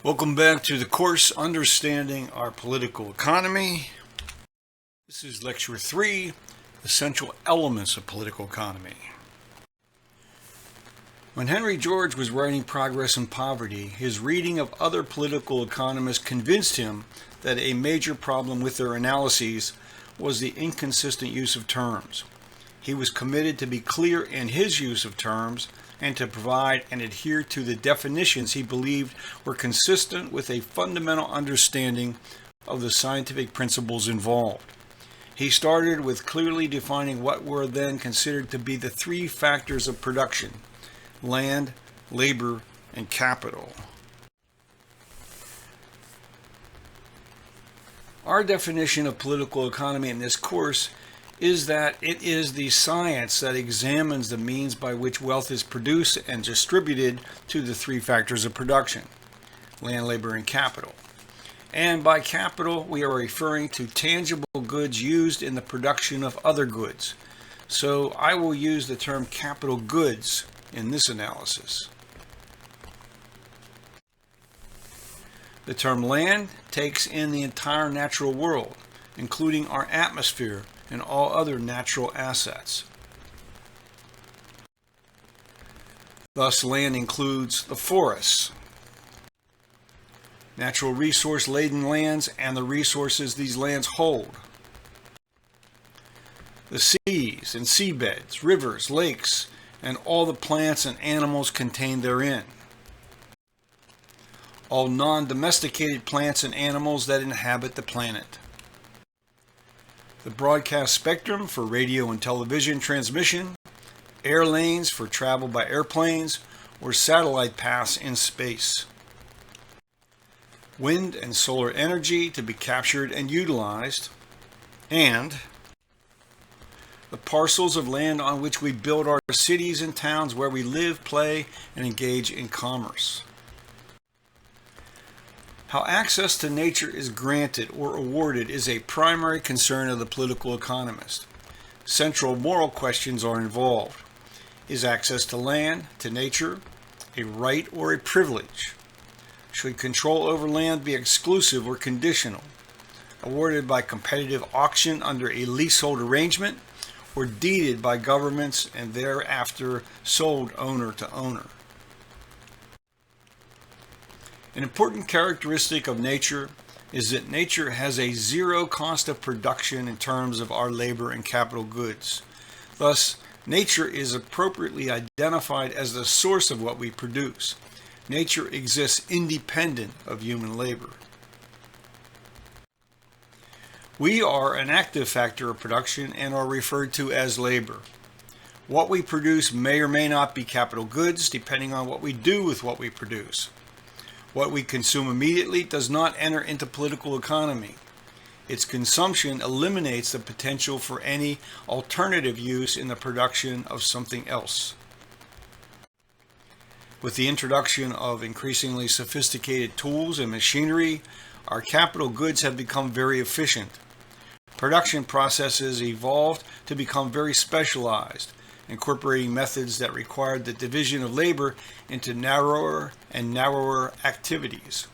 Welcome back to the course Understanding Our Political Economy. This is Lecture 3, Essential Elements of Political Economy. When Henry George was writing Progress and Poverty, his reading of other political economists convinced him that a major problem with their analyses was the inconsistent use of terms. He was committed to be clear in his use of terms and to provide and adhere to the definitions he believed were consistent with a fundamental understanding of the scientific principles involved. He started with clearly defining what were then considered to be the three factors of production: land, labor, and capital. Our definition of political economy in this course is that it is the science that examines the means by which wealth is produced and distributed to the three factors of production: land, labor, and capital. And by capital, we are referring to tangible goods used in the production of other goods. So I will use the term capital goods in this analysis. The term land takes in the entire natural world, including our atmosphere and all other natural assets. Thus, land includes the forests, natural resource-laden lands, and the resources these lands hold, the seas and seabeds, rivers, lakes, and all the plants and animals contained therein, all non-domesticated plants and animals that inhabit the planet, the broadcast spectrum for radio and television transmission, air lanes for travel by airplanes or satellite paths in space, wind and solar energy to be captured and utilized, and the parcels of land on which we build our cities and towns where we live, play, and engage in commerce. How access to nature is granted or awarded is a primary concern of the political economist. Central moral questions are involved. Is access to land, to nature, a right or a privilege? Should control over land be exclusive or conditional, awarded by competitive auction under a leasehold arrangement, or deeded by governments and thereafter sold owner to owner? An important characteristic of nature is that nature has a zero cost of production in terms of our labor and capital goods. Thus, nature is appropriately identified as the source of what we produce. Nature exists independent of human labor. We are an active factor of production and are referred to as labor. What we produce may or may not be capital goods, depending on what we do with what we produce. What we consume immediately does not enter into political economy. Its consumption eliminates the potential for any alternative use in the production of something else. With the introduction of increasingly sophisticated tools and machinery, our capital goods have become very efficient. Production processes evolved to become very specialized, incorporating methods that required the division of labor into narrower and narrower activities.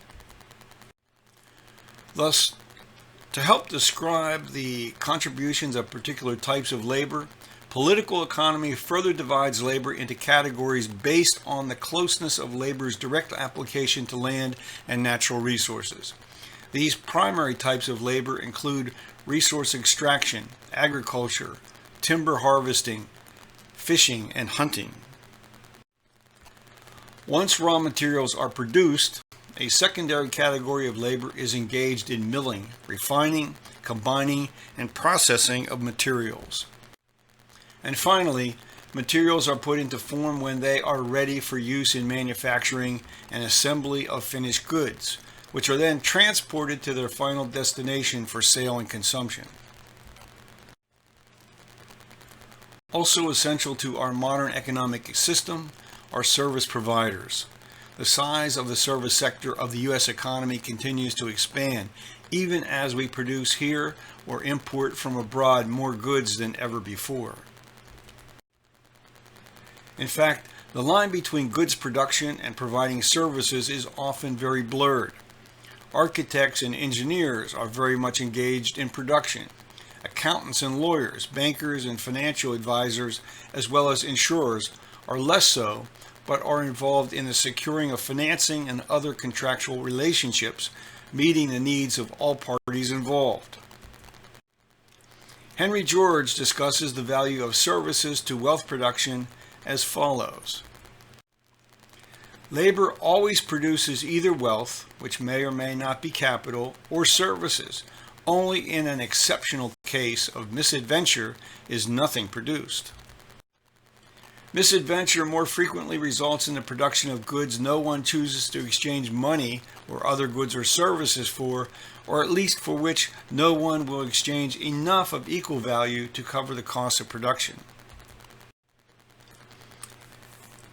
Thus, to help describe the contributions of particular types of labor, political economy further divides labor into categories based on the closeness of labor's direct application to land and natural resources. These primary types of labor include resource extraction, agriculture, timber harvesting, fishing, and hunting. Once raw materials are produced, a secondary category of labor is engaged in milling, refining, combining, and processing of materials. And finally, materials are put into form when they are ready for use in manufacturing and assembly of finished goods, which are then transported to their final destination for sale and consumption. Also essential to our modern economic system are service providers. The size of the service sector of the U.S. economy continues to expand, even as we produce here or import from abroad more goods than ever before. In fact, The line between goods production and providing services is often very blurred. Architects and engineers are very much engaged in production. Accountants and lawyers, bankers and financial advisors, as well as insurers, are less so, but are involved in the securing of financing and other contractual relationships, meeting the needs of all parties involved. Henry George discusses the value of services to wealth production as follows. Labor always produces either wealth, which may or may not be capital, or services. Only in an exceptional case of misadventure is nothing produced. Misadventure more frequently results in the production of goods no one chooses to exchange money or other goods or services for, or at least for which no one will exchange enough of equal value to cover the cost of production.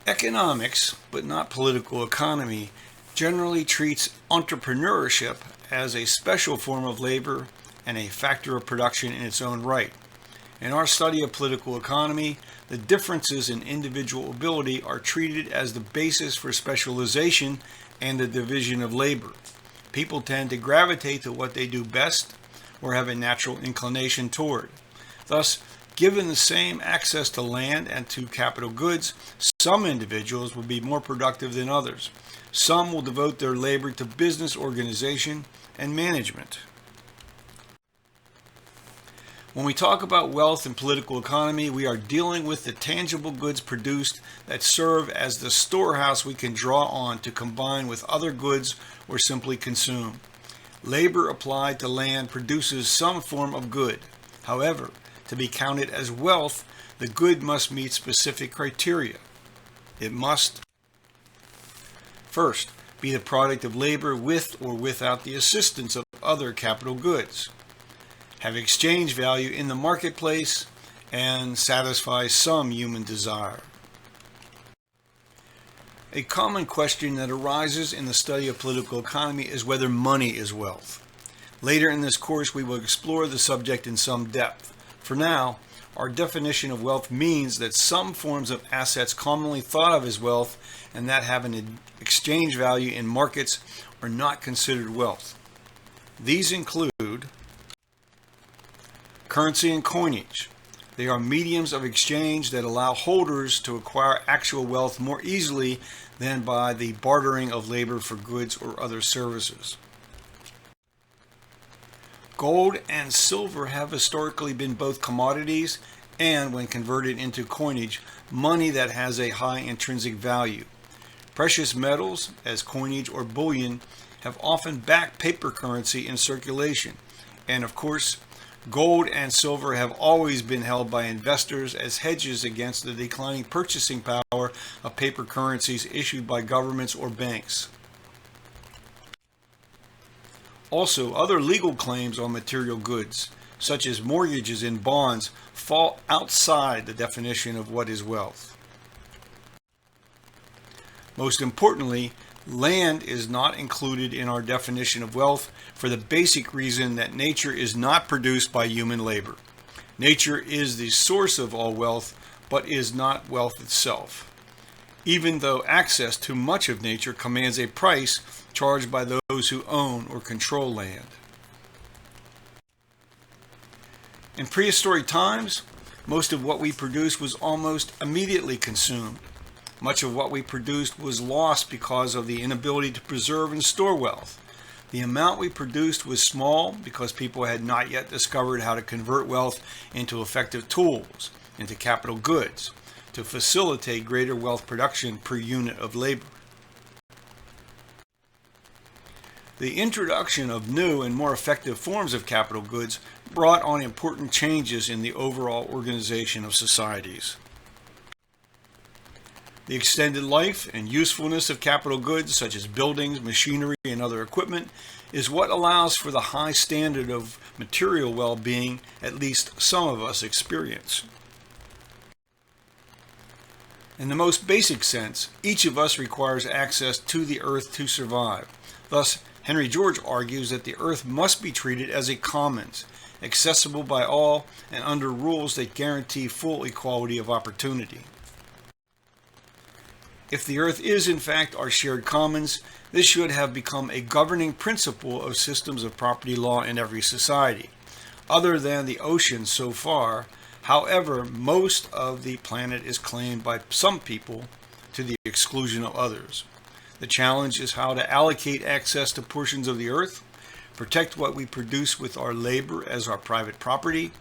Economics, but not political economy, generally treats entrepreneurship as a special form of labor and a factor of production in its own right. In our study of political economy, the differences in individual ability are treated as the basis for specialization and the division of labor. People tend to gravitate to what they do best or have a natural inclination toward. Thus, given the same access to land and to capital goods, some individuals will be more productive than others. Some will devote their labor to business organization and management. When we talk about wealth and political economy, we are dealing with the tangible goods produced that serve as the storehouse we can draw on to combine with other goods or simply consume. Labor applied to land produces some form of good. However, to be counted as wealth, the good must meet specific criteria. It must, first, be the product of labor with or without the assistance of other capital goods, have exchange value in the marketplace, and satisfy some human desire. A common question that arises in the study of political economy is whether money is wealth. Later in this course, we will explore the subject in some depth. For now, our definition of wealth means that some forms of assets commonly thought of as wealth and that have an exchange value in markets are not considered wealth. These include currency and coinage. They are mediums of exchange that allow holders to acquire actual wealth more easily than by the bartering of labor for goods or other services. Gold and silver have historically been both commodities and, when converted into coinage, money that has a high intrinsic value. Precious metals, as coinage or bullion, have often backed paper currency in circulation, and of course, gold and silver have always been held by investors as hedges against the declining purchasing power of paper currencies issued by governments or banks. Also, other legal claims on material goods, such as mortgages and bonds, fall outside the definition of what is wealth. Most importantly, land is not included in our definition of wealth for the basic reason that nature is not produced by human labor. Nature is the source of all wealth, but is not wealth itself, even though access to much of nature commands a price charged by those who own or control land. In prehistoric times, most of what we produced was almost immediately consumed. Much of what we produced was lost because of the inability to preserve and store wealth. The amount we produced was small because people had not yet discovered how to convert wealth into effective tools, into capital goods, to facilitate greater wealth production per unit of labor. The introduction of new and more effective forms of capital goods brought on important changes in the overall organization of societies. The extended life and usefulness of capital goods, such as buildings, machinery, and other equipment, is what allows for the high standard of material well-being at least some of us experience. In the most basic sense, each of us requires access to the earth to survive. Thus, Henry George argues that the earth must be treated as a commons, accessible by all and under rules that guarantee full equality of opportunity. If the earth is in fact our shared commons, this should have become a governing principle of systems of property law in every society. Other than the ocean so far, however, most of the planet is claimed by some people to the exclusion of others. The challenge is how to allocate access to portions of the earth, protect what we produce with our labor as our private property,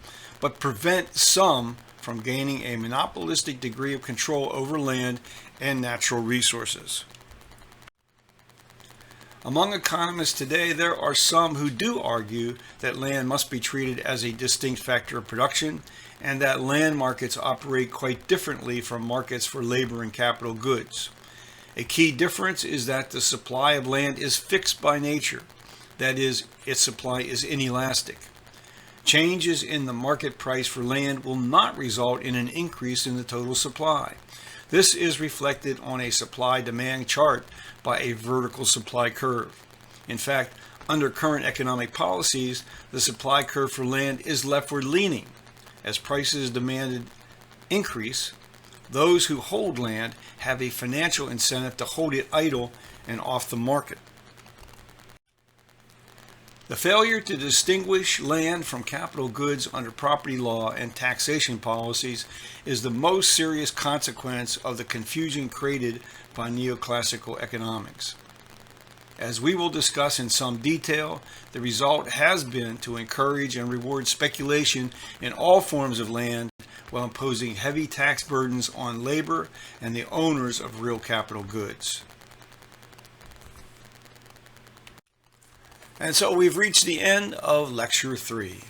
but prevent some from gaining a monopolistic degree of control over land and natural resources. Among economists today, there are some who do argue that land must be treated as a distinct factor of production and that land markets operate quite differently from markets for labor and capital goods. A key difference is that the supply of land is fixed by nature. That is, its supply is inelastic. Changes in the market price for land will not result in an increase in the total supply. This is reflected on a supply-demand chart by a vertical supply curve. In fact, under current economic policies, the supply curve for land is leftward leaning. As prices demanded increase, those who hold land have a financial incentive to hold it idle and off the market. The failure to distinguish land from capital goods under property law and taxation policies is the most serious consequence of the confusion created by neoclassical economics. As we will discuss in some detail, the result has been to encourage and reward speculation in all forms of land while imposing heavy tax burdens on labor and the owners of real capital goods. And so we've reached the end of Lecture 3.